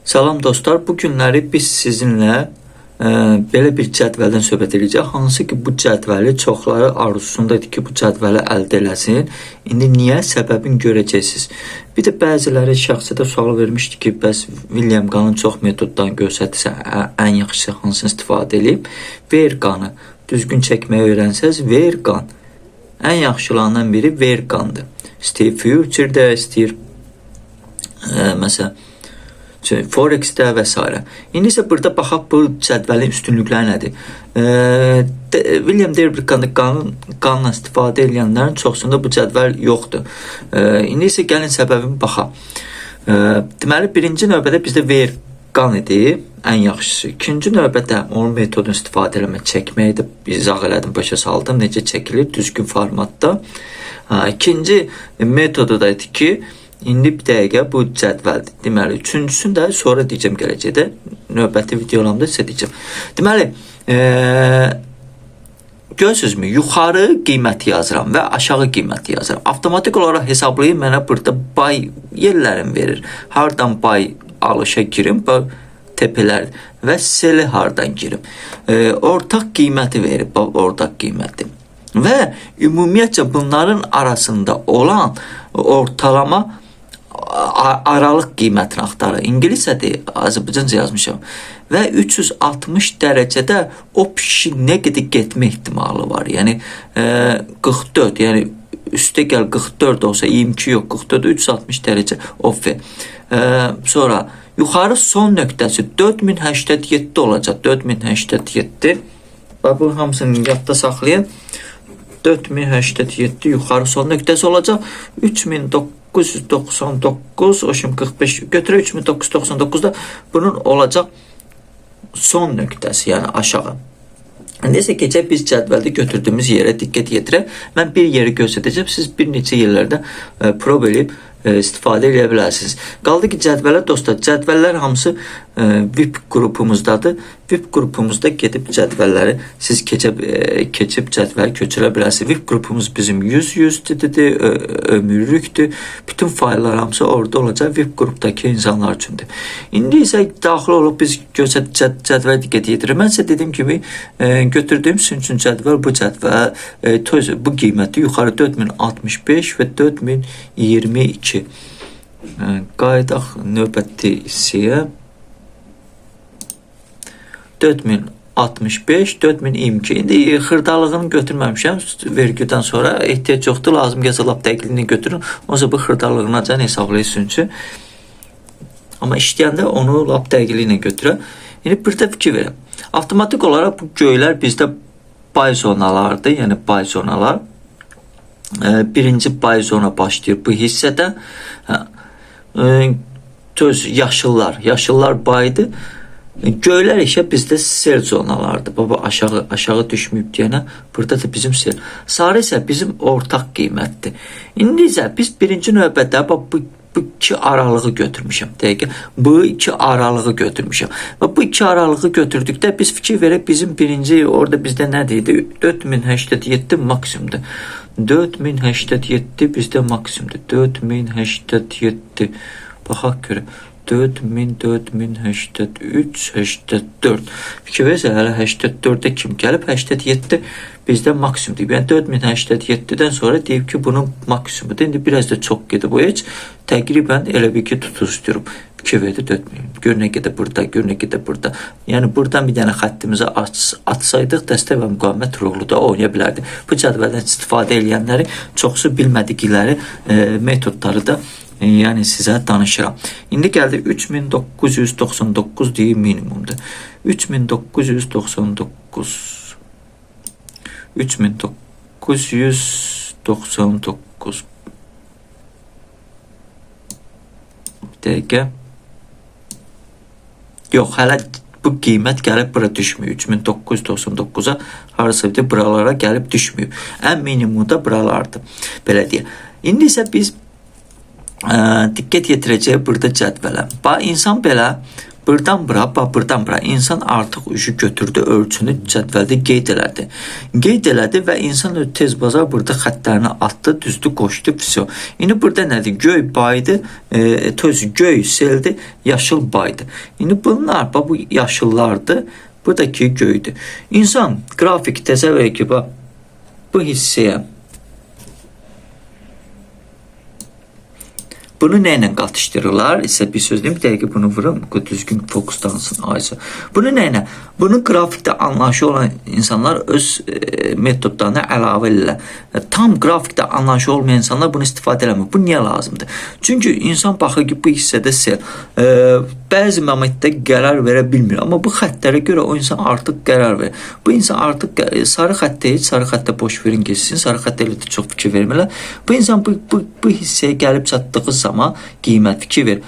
Salam dostlar, bu günləri biz sizinlə belə bir cədvəldən söhbət edəcəyik. Hansı ki bu cədvəli çoxları arzusundadır ki bu cədvəli əldə eləsin. İndi niyə? Səbəbini görəcəksiniz. Bir də bəziləri şəxsiyyətə sual vermişdi ki, bəs William qanın çox metoddan göstərdirsə ən yaxşısı hansını istifadə edib? Verqanı düzgün çəkməyi öyrənsəz, verqan ən yaxşılarından biri verqandır. İstəyir future-də, istəyir məsələn Forex-də və s. İndi isə burada baxaq bu cədvəlin üstünlükləri nədir? William Derbrickan'da qanla istifadə edənlərin çoxsunda bu cədvəl yoxdur. İndi isə gəlin səbəbini baxaq. Deməli, birinci növbədə bizdə verqan idi, ən yaxşısı. İkinci növbədə onun metodunu istifadə eləmək, çəkməyi də izah elədim, başa saldım, necə çəkilir düzgün formatda. İkinci metodu da idi ki, İndi bir dəqiqə bu cədvəldir. Deməli, üçüncüsünü də sonra deyəcəm gələcəkdə. Növbəti videolarımda sizə deyəcəm. Deməli, görürsünüzmü? Yuxarı qiyməti yazıram və aşağı qiyməti yazıram. Avtomatik olaraq hesablayıb mənə burada buy yerlərini verir. Hardan buy alışa girim, bu təpələr və sell-i hardan girim. Ortaq qiyməti verir, ortaq qiyməti. Və ümumiyyətcə bunların arasında olan ortalama aralıq qiymətini axtarır. İngiliscədir, Azərbaycanca yazmışam. Və 360 dərəcədə o pişi nə qədər getmə ehtimalı var. Yəni 44, yəni üstə gəl 44 olsa 22 yox, 44 360 dərəcə off. Sonra yuxarı son nöqtəsi 4087 olacaq. 4087. Və bu hamısını yadda saxlayın. 4087 yuxarı son nöqtəsi olacaq. 3999, o şimdi 45 götürək 3999'da bunun olacaq son nöqtəsi, yəni aşağı. Neyse keçək biz cədvəldə götürdüyümüz yerə diqqət yetirək. Mən bir yeri göstərəcəm, siz bir neçə yerlərdə prob edib istifadə edə bilərsiniz. Qaldı ki cədvələ dostlar, cədvəllər hamısı VIP qrupumuzdadır. VIP qrupumuzda gedib cədvəlləri siz keçib cədvəli köçürə bilərsiniz. VIP qrupumuz bizim 100-100'dir, ömürlükdür. Bütün fayllar hamısı orada olacaq, VIP qrupdakı insanlar üçündür. İndi isə daxil olub biz cədvələ diqqət yetirir. Mən sizə dediyim kimi götürdüyüm sizin üçün cədvəl bu cədvəl, bu qiyməti yuxarı 4065 və 4022. Qaydaq növbəti hissəyə 4065, 4022. İndi xırdalığını götürməmişəm. Vergüdən sonra ehtiyac yoxdur. Lazım gəlsə lap dəqiqliyini götürün. Onsa bu xırdalığına can hesablayırsın üçün. Amma işləyəndə onu lap dəqiqliyinə götürə. İndi bir də fikir verim. Avtomatik olaraq bu göylər bizdə buy zonalardır. Yəni buy zonalar. Birinci buy zona başlayır bu hissədə. Yaşıllar buy'dır. Göylər isə bizdə sell zonalardır. Baba aşağı düşməyib deyənə burada da bizim sell. Sarı isə bizim ortaq qiymətdir. İndi isə biz birinci növbədə bu iki aralığı götürmüşəm. Dəqiqə bu iki aralığı götürmüşəm. Və bu iki aralığı götürdükdə biz fikir verək bizim birinci orada bizdə nə deyildi? 4087 maksimumdur. 4087 bizdə maksimumdur. 4087 baxaq görə. 4083, 84. Fikir verirsə, hələ 84'də kim gəlib? 87 bizdə maksimumdur. Yəni 4087'dən sonra deyib ki, bunun maksimumudur. İndi biraz da çox gedib o heç. Təqribən elə bir ki, tutur istiyorum. Fikir verdi 4000. Gör nə qədər burada, gör nə qədər burada. Yəni buradan bir dənə xəttimizi atsaydıq, dəstək və müqavimət ruhlu da oynaya bilərdi. Bu cədvəldən istifadə edənləri çoxsu bilmədikləri metodları da yəni sizə danışıram. İndi gəldi 3999 deyim minimumdur. 3999 3999 dəqiqə. Yox, hələ bu qiymət gəlib bura düşmüyor. 3999'a harasa bir buralara gəlib düşmüyor. Ən minimumda buralardır. Belə deyə. İndi isə biz diqqət yetirəcək burada cədvələ. İnsan belə Buradan bura, buradan bura insan artıq ucu götürdü, ölçünü cədvəldə qeyd elədi. Qeyd elədi və insan tez bazar burada xəttlərini atdı, düzdü, qoşdu, vəsə. İndi burada nədir? Göy baydı, göy seldi, yaşıl baydı. İndi bunlar, bu yaşıllardır, buradakı göydür. İnsan qrafik təsəvvür ki, bu hissəyə bunu nə ilə qatışdırırlar? İsə bir söz deyim, bir dəqiqə bunu vurum, düzgün fokuslansın ayısı. Bunu nə ilə? Bunun qrafikdə anlayışı olan insanlar öz metodlarına əlavə edirlər. Tam qrafikdə anlayışı olmayan insanlar bunu istifadə eləmir. Bu niyə lazımdır? Çünki insan baxır ki, bu hissədə sel bəzi momentdə qərar verə bilmir. Amma bu xəttlərə görə o insan artıq qərar verir. Bu insan artıq sarı xəttə heç, sarı xəttə boş verin geçsin, sarı xəttə elə də çox fikir vermirlər. Bu insan bu hissəyə gəlib çatdığı zaman qiymət fikir ver.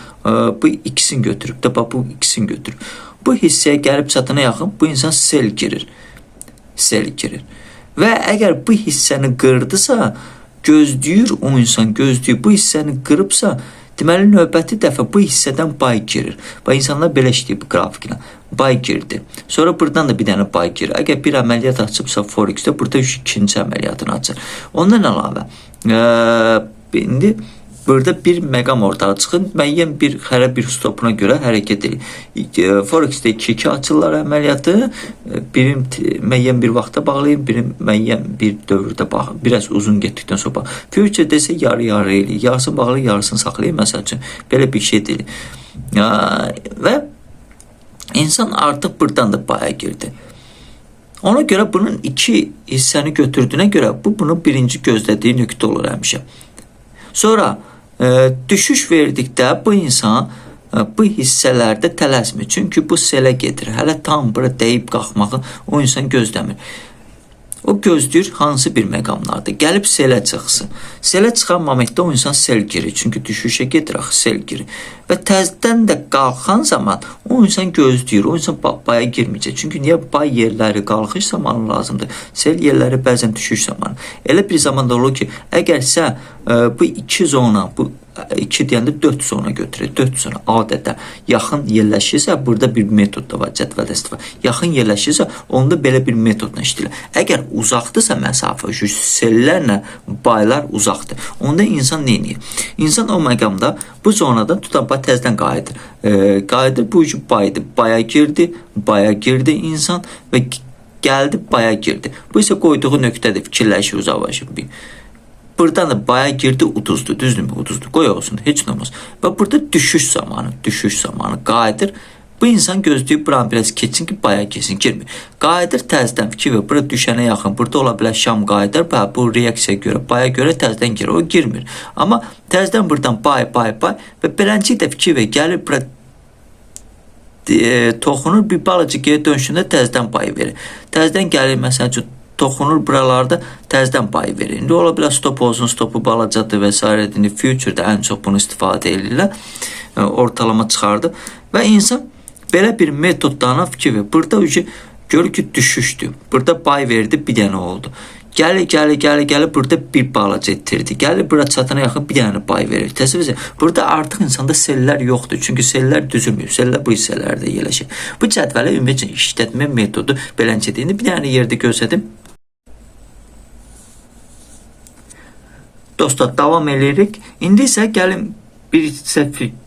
Bu ikisini götürüb də, bu ikisini götürüb. Bu hissəyə gəlib çatana yaxın bu insan sel girir. Sel girir. Və əgər bu hissəni qırdısa, gözləyir o insan, gözləyir. Bu hissəni qırıbsa, deməli növbəti dəfə bu hissədən bay girir. İnsanlar belə işləyir bu qrafiklə. Bay girdi. Sonra buradan da bir dənə bay girir. Əgər bir əməliyyat açıbsa Forex-də, burada ikinci əməliyyatını açır. Ondan əlavə, indi burada bir məqam ortaya çıxır. Müəyyən bir hərə bir stopuna görə hərəkət edir. Forex-də 2-2 açırlar əməliyyatı. Birim müəyyən bir vaxta bağlayın, birim müəyyən bir dövrdə baxın. Biraz uzun getdikdən sonra baxın. Future-də isə yarı-yarı eləyir. Yarısını bağlayın, yarısını saxlayın. Məsəl üçün, belə bir şey deyil. Və insan artıq buradan da baya girdi. Ona görə bunun iki hissəni götürdüyünə görə bunun birinci gözlədiyi nöqtə olur həmişə. Sonra düşüş verdikdə bu insan bu hissələrdə tələsmir. Çünki bu selə gedir. Hələ tam bura dəyib qalxmağı o insan gözləmir. O gözləyir hansı bir məqamlardır. Gəlib selə çıxsın. Selə çıxan momentdə o insan sel girir. Çünki düşüşə gedir axı sel girir. Və təzədən də qalxan zaman o insan gözləyir. O insan baya girməyəcək. Çünki niyə bay yerləri qalxış zamanı lazımdır? Sel yerləri bəzən düşüş zamanı. Elə bir zamanda olur ki, əgər sən bu iki zona, bu 2 deyəndə 4 zona götürür. 4 zona adətən yaxın yerləşirsə, burada bir metod da var, cədvəldə istifadə. Yaxın yerləşirsə, onda belə bir metodla işləyir. Əgər uzaqdırsa məsafə, sellərlə baylar uzaqdır. Onda insan nə edir? İnsan o məqamda bu zonadan tutan təzədən qayıdır. Qayıdır, bu ucu baydı. Baya girdi insan və gəldi, baya girdi. Bu isə qoyduğu nöqtədir, fikirləşir, uzaqlaşır. Buradan da baya girdi, uduzdu, düzdürmü? Uduzdu, qoy olsun, heç nə olmaz. Və burada düşüş zamanı qayıdır. Bu insan gözləyib buranı biraz keçsin ki, baya keçsin, girmir. Qayıdır təzədən fikir və bura düşənə yaxın, burada ola bilər şam qayıdır, bu reaksiyaya görə, baya görə təzədən girir, o girmir. Amma təzədən buradan bay və beləncə də fikir və gəlir bura toxunur, bir balaca geri dönüşündə təzədən pay verir. Təzədən gəlir, məsələn üçün, toxunur buralarda təzədən pay verir. İndi ola bilər stop olsun, stopu balacadır və s. İndi future-da ən çox bunu istifadə edirlər. Ortalama çıxardı. Və insan belə bir metodlarına fikir verir. Burada görür ki, düşüşdür. Burada pay verdi, bir dənə oldu. Gəlir, burada bir balaca itirdi. Gəlir, bura çatana yaxın bir dənə pay verir. Təsəvvür edin, burada artıq insanda sellər yoxdur. Çünki sellər düzülmür. Sellər bu hissələrdə yerləşir. Bu cədvələ ümumiyyətlə işlətmə metodu beləncədir. İndi bir dənə yerdə gözlədim. Dostlar, davam edirik. İndi isə gəlin bir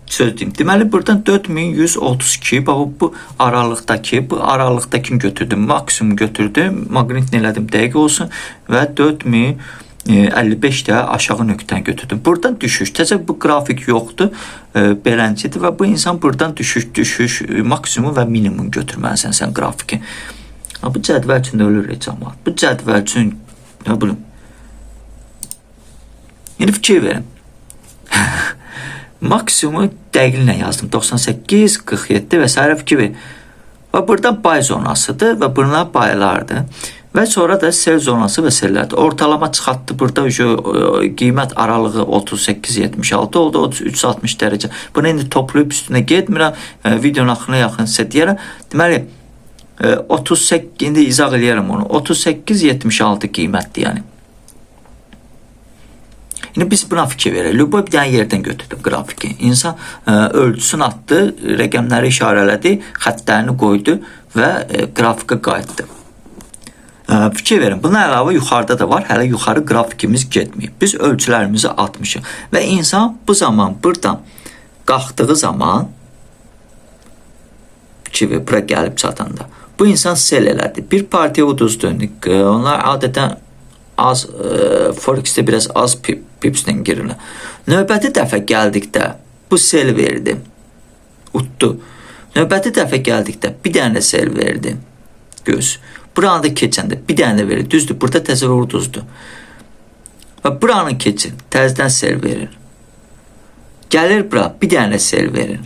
söz deyim. Deməli, buradan 4132, bu aralıqdakini götürdüm. Maksimum götürdüm. Maqnit elədim, dəqiq olsun. Və 4055 də aşağı nöqtəni götürdüm. Buradan düşüş. Təzə bu qrafik yoxdur. Beləncidir və bu insan buradan düşüş, maksimum və minimum götürməlisən sən qrafiki. Bu cədvəl üçün ölür cəmaət. Bu cədvəl üçün, nə bilim. İndi fikir verin. Maksimumu dəqiqlə yazdım. 98, 47 və s. fikir verin. Və buradan pay zonasıdır və bunlar paylardır. Və sonra da sel zonası və sellərdir. Ortalama çıxartdı. Burada qiymət aralığı 38-76 oldu. 360 dərəcə. Bunu indi toplayıb üstünə getmirəm. Videonun axırına yaxın sizə deyərəm. Deməli, 38, indi izah eləyərəm onu. 38-76 qiymətdir yəni. İndi biz buna fikir verək. Lüboy bir dənə yerdən götürdü qrafiki. İnsan ölçüsünü atdı, rəqəmləri işarələdi, xəttlərini qoydu və qrafika qayıtdı. Fikir verin. Buna əlavə yuxarıda da var. Hələ yuxarı qrafikimiz getməyib. Biz ölçülərimizi atmışıq və insan bu zaman buradan qalxdığı zaman bura gəlib çatanda bu insan sel elədi. Bir partiya uduzdu. Onlar adətən az Forex-də biraz az pipslə girirlər. Növbəti dəfə gəldikdə bu sel verdi. Utdu. Növbəti dəfə gəldikdə bir dənə sel verdi. Göz. Buranı da keçəndə bir dənə verir. Düzdür, burada təzəvvür uduzdu. Və buranı keçin, təzədən sel verir. Gəlir bura, bir dənə sel verir.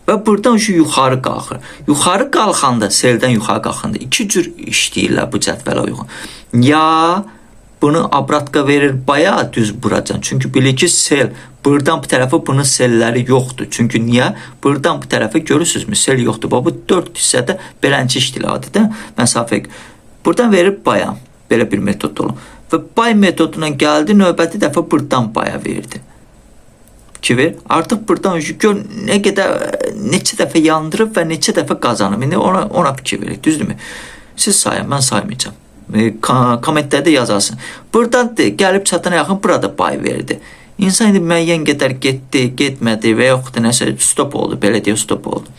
Və buradan şu yuxarı qalxır. Yuxarı qalxanda, seldən yuxarı qalxanda iki cür işləyirlər bu cədvələ uyğun. Ya bunu abratka verir bayağı düz buracan. Çünki bilir ki sel buradan bu tərəfə bunun selləri yoxdur. Çünki niyə? Buradan bu tərəfə görürsünüzmü? Sel yoxdur. Bu 4 hissədə belənçi işləyir adətən. Məsafə. Buradan verir baya. Belə bir metod olur. Və bay metoduna gəldi, növbəti dəfə buradan baya verdi. Ver. Artıq buradan gör nə qədər neçə dəfə yandırıb və neçə dəfə qazanıb. İndi ona fikir verin. Düzdürmü? Siz sayın, mən saymayacağam. Kommentlərdə yazarsın. Buradan gəlib çatana yaxın burada pay verdi. İnsan indi müəyyən qədər getdi, getmədi və yaxud da nəsə stop oldu, belə deyə stop oldu.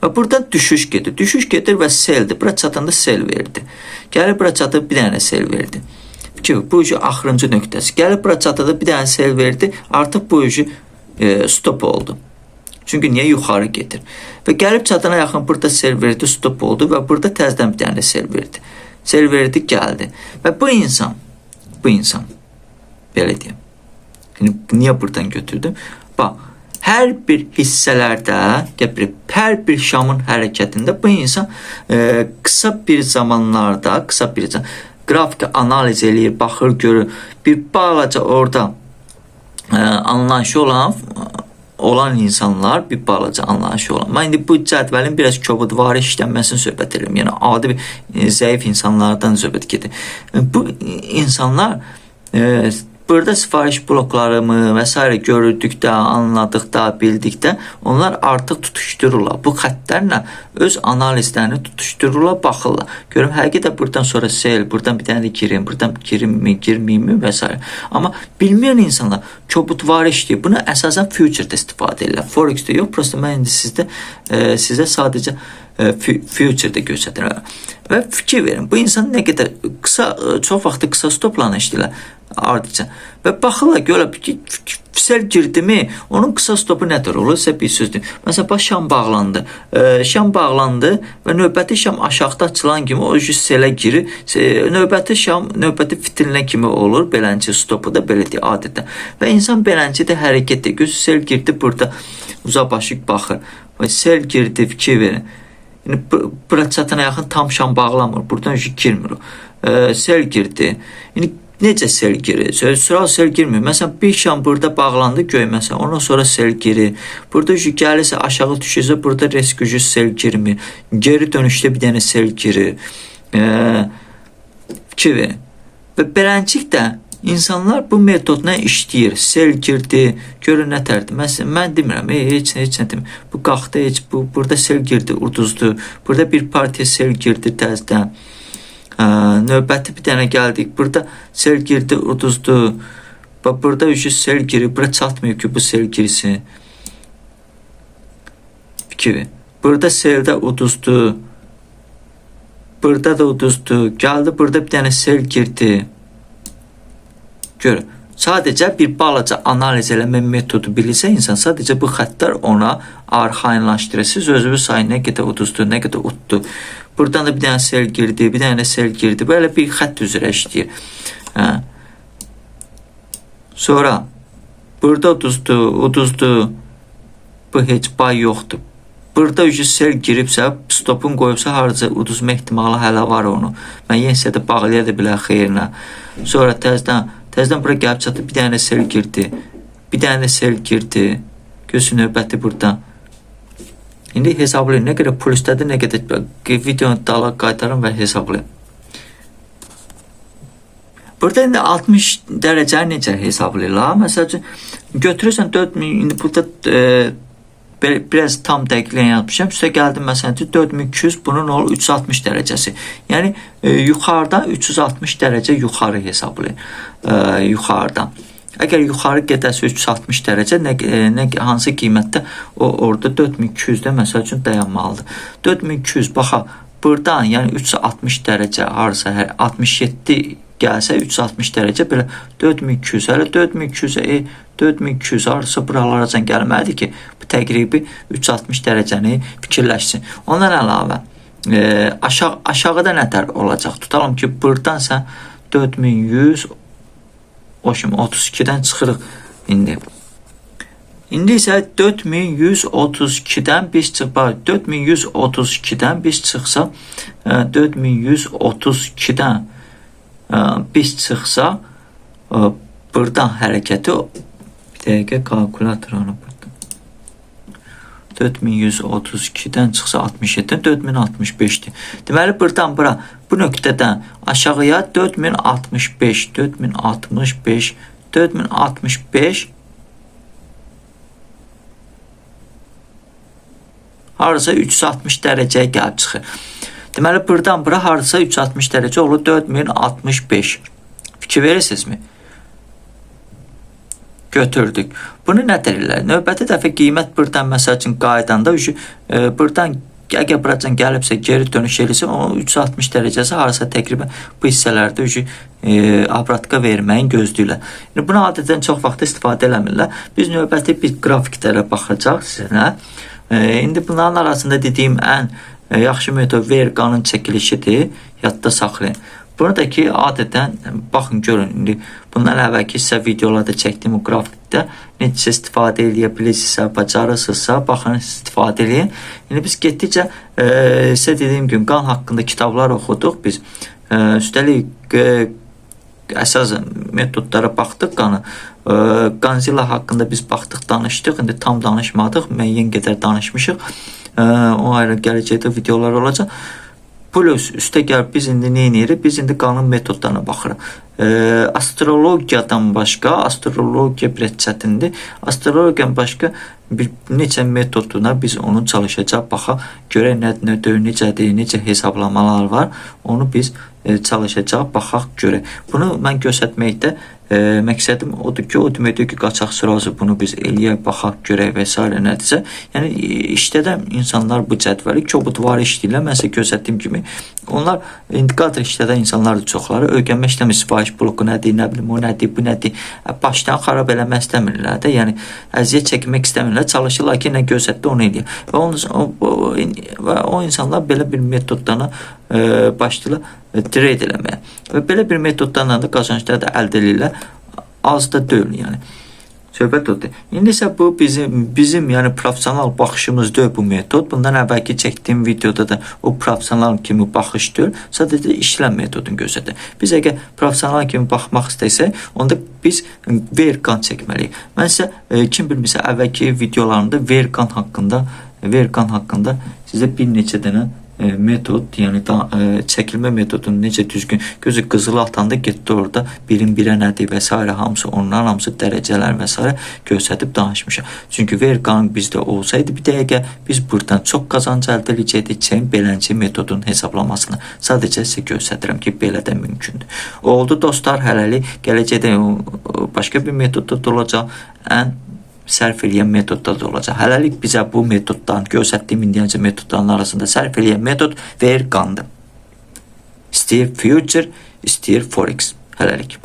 Və buradan düşüş gedir. Düşüş gedir və seldir. Bura çatanda sel verdi. Gəlib bura çatıb bir dənə sel verdi. Bu axırıncı nöqtəsi. Gəlib bura çatanda bir dənə sel verdi. Artıq bu stop oldu. Çünki niyə yuxarı gedir. Və gəlib çatana yaxın burada sel verdi, stop oldu və burada təzədən bir dənə sel verdi. Sel verdi, gəldi. Və bu insan belə deyim. Niyə buradan götürdüm? Bax, hər bir hissələrdə, hər bir şamın hərəkətində bu insan qısa bir zamanlarda, qrafiki analiz eləyir, baxır, görür. Bir balaca orada anlayışı olan insanlar, bir balaca anlayışı olan. Mən indi bu cədvəlin biraz kobudvari işlənməsini söhbət edirəm. Yəni adi bir zəif insanlardan söhbət gedir. Bu insanlar burada sifariş bloklarımı və s. görürdükdə, anladıqda, bildikdə onlar artıq tutuşdururlar. Bu xəttlərlə öz analizlərini tutuşdururlar, baxırlar. Görüm, həqiqətən buradan sonra sel, buradan bir dənə də girim, buradan girmiyim və s. Amma bilməyən insanlar kobudvari işləyir. Bunu əsasən future-də istifadə edirlər. Forex-də yox, prosta mən indi sizə sadəcə future-də göstərirəm. Və fikir verin, bu insan nə qədər çox vaxtı qısa stopla işləyirlər ardıca. Və baxırlar, görürlər ki, sel girdimi, onun qısa stopu nədir olur? Sizə bir sözdür. Məsələn, bax, şam bağlandı. Şam bağlandı və növbəti şam aşağıda açılan kimi o selə girir. Növbəti şam, növbəti fitilinə kimi olur. Belənci stopu da belə deyir adətən. Və insan belənci də hərəkət edir. Gözü sel girdi, burada uzabaşıq baxır. Və sel girdi, fikir verin. Bura çatana yaxın tam şam bağlamır. Buradan girmir. Sel girdi. Necə sel girir? Sıra sel girmir. Məsələn, bir şam burada bağlandı göy məsələn. Ondan sonra sel girir. Burada gəlirsə aşağı düşürsə burada risk sel girmir. Geri dönüşdə bir dənə sel girir. Fikir verin. Və beləncik də insanlar bu metodla işləyir. Sel girdi, görün nətərdir. Məsələn, mən demirəm, heç nə demir. Bu qalxdı, burada sel girdi, uduzdu. Burada bir partiya sel girdi təzədən. Növbəti bir dənə gəldik. Burada sel girdi, uduzdu. Burada sel girir. Bura çatmıyor ki bu sel girsin. Fikir. Burada seldə uduzdu. Burada da uduzdu. Gəldi, burada bir dənə sel girdi. Görün. Sadəcə bir balaca analiz eləmə metodu bilirsə insan, sadəcə bu xəttlər ona arxayınlaşdırır. Siz özünüz sayın, nə qədər uduzdu, nə qədər utdu. Buradan da bir dənə sel girdi, bir dənə sel girdi. Böyle bir xətt üzrə işləyir. Sonra burada uduzdu. Bu heç pay yoxdur. Burada sel giribsə, stopun qoyubsa harca uduzma ehtimalı hələ var onu. Mən yensə də bağlaya da bilər xeyrinə. Sonra təzədən bura gəlib çatıb bir dənə sel girdi. Bir dənə sel girdi. Gözün növbəti burada. İndi hesablayın, nə qədər pulüstədir, nə qədər videonu dala qaytarın və hesablayın. Burada indi 60 dərəcəni necə hesablayırlar? Məsəl üçün götürürsən 4000, indi burada biraz tam dəqiqlə yazmışam. Üstə gəldim məsələn 4200, bunun olur 360 dərəcəsi. Yəni yuxarıdan 360 dərəcə yuxarı hesablayır. Yuxarıdan. Əgər yuxarı gedərsə 360 dərəcə nə hansı qiymətdə o orada 4200-də məsəl üçün dayanmalıdır. 4200 baxa buradan yəni 360 dərəcə harsa 67 gəlsə 360 dərəcə belə 4200, hələ 4200 harsa buralardan gəlməlidir ki, bu təqribi 360 dərəcəni fikirləşsin. Ondan əlavə aşağıda nətər olacaq? Tutalım ki, buradan sən 4100 32-dən çıxırıq indi. İndi isə 4132-dən biz çıxaq. 4132-dən biz çıxsa 4132-dən biz çıxsa buradan hərəkəti bir dəqiqə kalkulator onu burada 4132-dən çıxsa 67-dən 4065-dir. Deməli buradan bura bu nöqtədən aşağıya 4065 harasa 360 dərəcəyə gəlib çıxır. Deməli buradan bura harasa 360 dərəcə olur 4065. Fikir verirsinizmi? Götürdük. Bunu nə deyirlər? Növbəti dəfə qiymət buradan məsəl üçün qaydanda buradan əgər buradan gəlibsə geri dönüş eləyirsə o 360 dərəcəsi harasa təqribən bu hissələrdə abratka verməyin gözləyirlər. Yəni bunu adətən çox vaxt istifadə eləmirlər. Biz növbəti bir qrafiklərə baxacaq sizə. İndi bunların arasında dediyim ən yaxşı metod verqanın çəkilişidir. Yadda saxlayın. Bunu da ki adətən baxın görün indi bundan əvvəlki sizə videolarda çəkdiyim o qrafikdə necə istifadə edə bilirsinizsə, bacarırsınızsa baxın istifadə edin. İndi biz getdikcə sizə dediyim kimi qan haqqında kitablar oxuduq biz. Üstəlik əsas metodlara baxdıq qanı. Qanzilla haqqında biz baxdıq, danışdıq. İndi tam danışmadıq, müəyyən qədər danışmışıq. O ayrı gələcəkdə videolar olacaq. Plus üstə gəl biz indi nə edirik? Biz indi qanun metodlarına baxırıq. Astrologiyadan başqa, astrologiya biraz çətindir. Astrologiyadan başqa bir neçə metoduna biz onu çalışacaq, baxaq, görək nədir, necədir, necə hesablamalar var. Onu biz çalışacaq, baxaq, görək. Bunu mən göstərməkdə məqsədim odur ki, o deməkdir ki, qaçaq sırası bunu biz eləyək, baxaq, görək və s. nədirsə. Yəni işlədən insanlar bu cədvəli kobudvarı işləyirlər. Mən sizə göstərdiyim kimi onlar indikator işlədən insanlardır çoxları. Öyrənmə işləmir, sifariş bloku nədir, nə bilim, o nədir, bu nədir. Başdan xarab eləmək istəmirlər də. Yəni əziyyət çəkmək istəmirlər. Çalışırlar ki, nə göstərdi onu eləyir. Və o insanlar belə bir metodlarına başlayırlar trade eləməyə. Və belə bir metodlarla da qazancları da əldə edirlər. Az da deyil, yəni. Söhbət odur. İndi isə bu bizim yəni professional baxışımızdır bu metod. Bundan əvvəlki çəkdiyim videoda da o professional kimi baxış deyil, sadəcə işləm metodunu göstərdi. Biz əgər professional kimi baxmaq istəsək, onda biz verqan çəkməliyik. Mən sizə kim bilmirsə əvvəlki videolarımda verqan haqqında sizə bir neçə dənə metod, yəni çəkilmə metodunu necə düzgün gözü qızılı atanda getdi orada birin birə nədir və s. hamısı onların hamısı dərəcələr və s. göstərib danışmışam. Çünki verqan bizdə olsaydı bir dəqiqə biz buradan çox qazanc əldə edəcəkdik beləncə metodun hesablamasını. Sadəcə sizə göstərirəm ki, belə də mümkündür. Oldu dostlar, hələlik gələcəkdə başqa bir metodda da olacaq. Ən sərf eləyən metodda da olacaq. Hələlik bizə bu metoddan, göstərdiyim indiyəcə metodların arasında sərf eləyən metod verqandır. İstəyir future, istəyir forex. Hələlik.